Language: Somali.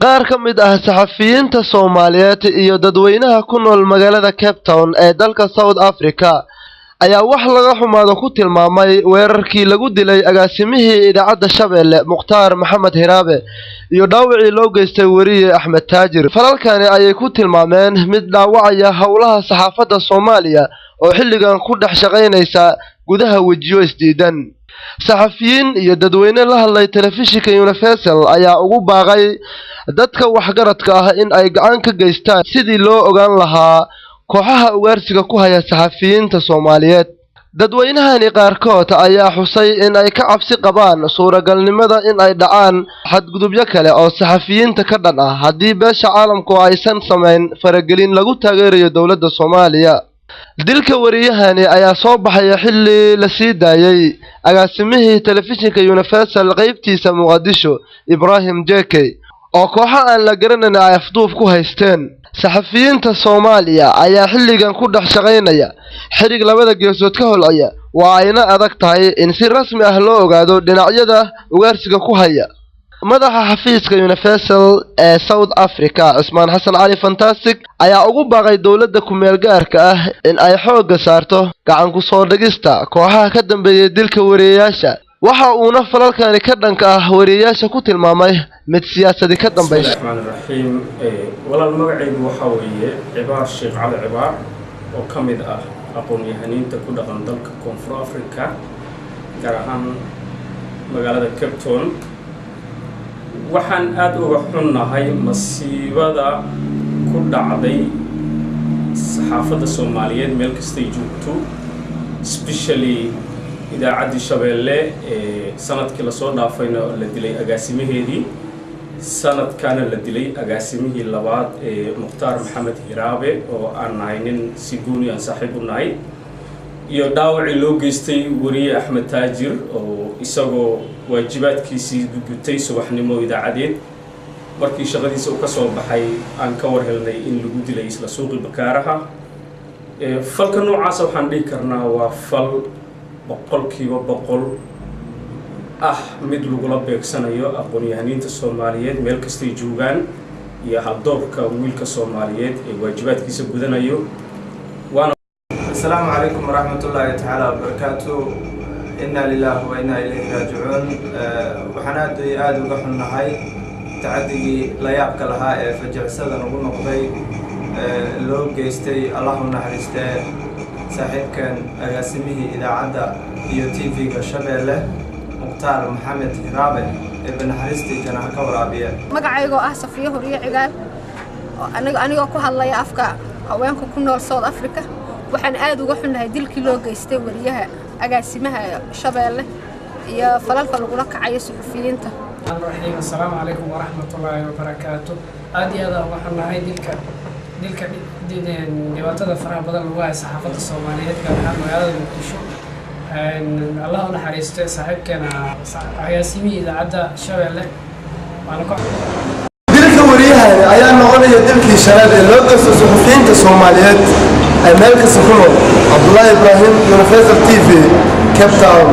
qaar ka mid ah saxafiyiinta Soomaaliyeed iyo dadweynaha ku nool magaalada Cape Town ee dalka South Africa ayaa wax laga xumaado ku tilmaamay weerarkii lagu dilay agaasimihii idaacadda Shabeelle Mukhtaar Maxamed Hiraabe iyo dhaawacii loo geystay wariye Axmed Taajir. Falalkani ayay ku tilmaameen mid dhaawacaya howlaha saxaafadda Soomaaliya oo xilligan ku dhex shaqaynaysa gudaha wajiyo isdiidan. saxafiyiin iyo dadweyne la hadlay telefishinka Universal ayaa ugu baaqay dadka waxgaradka ah in ay gacan ka geystaan sidii loo ogaan lahaa kooxaha ugaarsiga ku haya saxafiyiinta Soomaaliyeed. dadweynahani qaarkood ayaa xusay in ay ka cabsi qabaan suuragalnimada in ay dhacaan xadgudubyo kale oo saxafiyiinta ka dhan ah haddii beesha caalamku aysan samayn faragelin lagu taageerayo dowladda Soomaaliya. dilka wariyahani ayaa soo baxay xilli la sii daayay agaasimihii telefishinka Universal qaybtiisa Muqdisho Ibrahim Jeke oo kooxo aan la garanayn ay afduuf ku haysteen. saxafiyiinta Soomaaliya ayaa xilligan ku dhex shaqaynaya xiriir labada geesood ka holcaya waa ayna adag tahay in si rasmi ah loo ogaado dhinacyada ugaarsiga ku haya. madaxa xafiiska Universal ee South Africa Usman Hassan Ali Fantastic ayaa ugu baaqay dowladda ku meel gaarka ah in ay xoogga saarto gacan ku soo dhigista kooxaha ka dambeeyay dilka wariyeyaasha. waxa uuna falalkani ka dhanka ah wariyeyaasha ku tilmaamay mid siyaasadi ka dambaysa. walaal magacaygu waxa weeye Cibaar Sheekh Cali Cibaar oo ka mid ah aqoon-yahaniinta ku dhaqan dalka Koonfur Afrika gaar ahaan magaalada Cape Town. waxaan aad uga xunnahay masiibada ku dhacday saxaafadda Soomaaliyeed meel kastay joogto, especially idaacadda Shabeelle ee sanadkii la soo dhaafayna la dilay agaasimaheedii, sanadkana la dilay agaasimihii labaad ee Mukhtaar Maxamed Hiraabe oo aan nahay nin si gooni ah saaxiib u nahay, iyo dhaawacii loo geystay wariye Axmed Taajir oo isagoo waajibaadkiisii gudbitay subaxnimo idaacadeed markii shaqadiisa uu ka soo baxay aan ka war helnay in lagu dilay isla suuqi Bakaaraha. falka noocaas waxaan dhihi karnaa waa fal 100% ah mid lagula beegsanayo aqoon-yahaniinta Soomaaliyeed meel kastay joogaan iyo haldoorka wiilka Soomaaliyeed ee waajibaadkiisa gudanayo. السلام عليكم ورحمة الله تعالى وبركاته. إنا لله وإنا إليه راجعون. وحناد آد وقحنا هاي تعدي لا يبقى لها فجع سدن وقلنا قضي لو جيستي اللهم نحرسته صاحب كان أقاسمه إذا عدى يوتيوب كشبيله مختار محمد هرابه ابن حرستي جناح كورابيه magacaygo ah Safiyo Horiye Cigaal aniga ku hadlaya afka haweenka ku nool South Africa. waxaan aad uga xunnahay dilkii loo geystay wariyaha agaasimaha Shabeelle iyo falalka lagu kacayo saxafiyiinta. Assalaamu alaykum wa rahmatullahi wa barakatuh. aad iyo aad uga xunnahay dilka dhibaatada faraha badan lagu hayo saxaafadda Soomaaliyeed gaar ahaan magaalada Muqdisho. Allah u naxariisto saaxiibkeena agaasimihii idaacadda Shabeelle dilka wariyahani ayaa noqonaya dilkii shanaad ee loo geystay saxafiyiinta Soomaaliyeed ay meel kasta ku nool. Abdullahi Ibrahim, Universal TV, Cape Town.